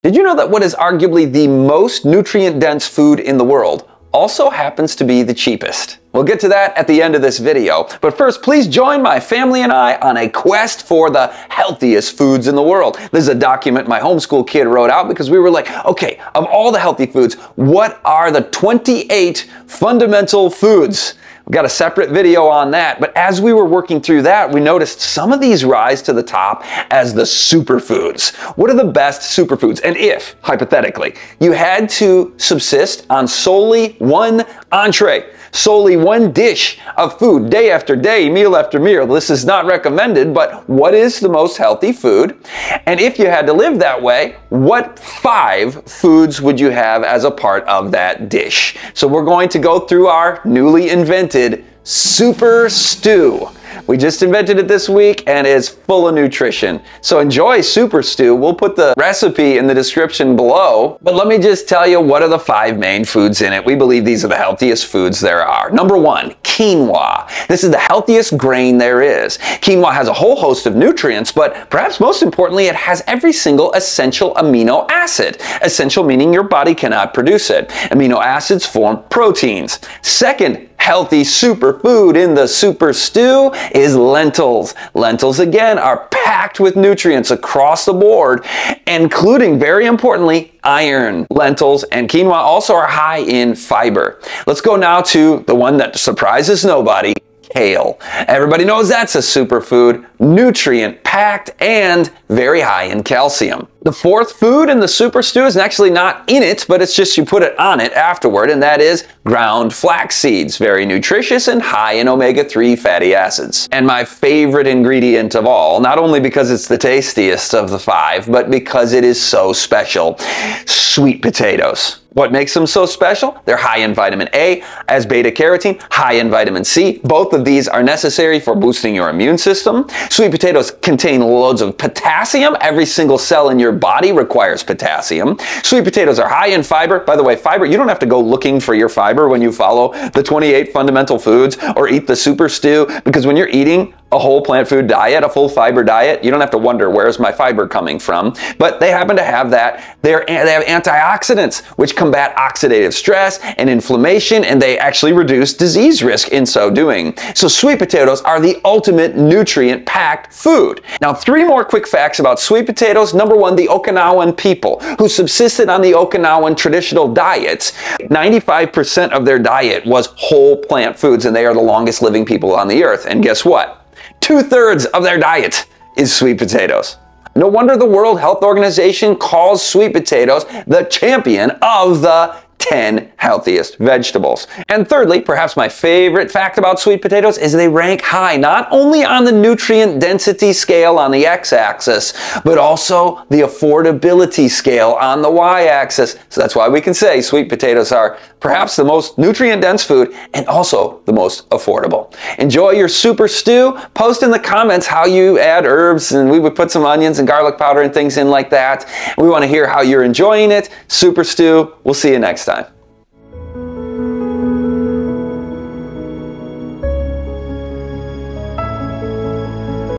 Did you know that what is arguably the most nutrient-dense food in the world also happens to be the cheapest? We'll get to that at the end of this video. But first, please join my family and I on a quest for the healthiest foods in the world. This is a document my homeschool kid wrote out because we were like, okay, of all the healthy foods, what are the 28 fundamental foods? We've got a separate video on that, but as we were working through that, we noticed some of these rise to the top as the superfoods. What are the best superfoods? And if, hypothetically, you had to subsist on solely one entree, solely one dish of food, day after day, meal after meal, this is not recommended, but what is the most healthy food? And if you had to live that way, what 5 foods would you have as a part of that dish? So we're going to go through our newly invented Super Stew. We just invented it this week and it's full of nutrition. So enjoy Super Stew. We'll put the recipe in the description below. But let me just tell you what are the 5 main foods in it. We believe these are the healthiest foods there are. Number 1, quinoa. This is the healthiest grain there is. Quinoa has a whole host of nutrients, but perhaps most importantly, it has every single essential amino acid. Essential meaning your body cannot produce it. Amino acids form proteins. Second, healthy superfood in the Super Stew is lentils. Lentils, again, are packed with nutrients across the board, including, very importantly, iron. Lentils and quinoa also are high in fiber. Let's go now to the one that surprises nobody, kale. Everybody knows that's a superfood, nutrient-packed, and very high in calcium. The 4th food in the Super Stew is actually not in it, but it's just you put it on it afterward, and that is ground flax seeds. Very nutritious and high in omega-3 fatty acids. And my favorite ingredient of all, not only because it's the tastiest of the 5, but because it is so special, sweet potatoes. What makes them so special? They're high in vitamin A, as beta-carotene, high in vitamin C. Both of these are necessary for boosting your immune system. Sweet potatoes contain loads of potassium. Every single cell in your body requires potassium. Sweet potatoes are high in fiber. By the way, fiber, you don't have to go looking for your fiber when you follow the 28 fundamental foods or eat the Super Stew, because when you're eating a whole plant food diet, a full fiber diet, you don't have to wonder, where's my fiber coming from? But they happen to have that. They have antioxidants, which combat oxidative stress and inflammation, and they actually reduce disease risk in so doing. So sweet potatoes are the ultimate nutrient-packed food. Now, 3 more quick facts about sweet potatoes. Number 1, the Okinawan people who subsisted on the Okinawan traditional diets, 95% of their diet was whole plant foods, and they are the longest living people on the earth. And guess what? 2/3 of their diet is sweet potatoes. No wonder the World Health Organization calls sweet potatoes the champion of the 10 healthiest vegetables. And thirdly, perhaps my favorite fact about sweet potatoes is they rank high not only on the nutrient density scale on the x-axis, but also the affordability scale on the y-axis. So that's why we can say sweet potatoes are perhaps the most nutrient-dense food and also the most affordable. Enjoy your Super Stew. Post in the comments how you add herbs, and we would put some onions and garlic powder and things in like that. We want to hear how you're enjoying it. Super Stew. We'll see you next time.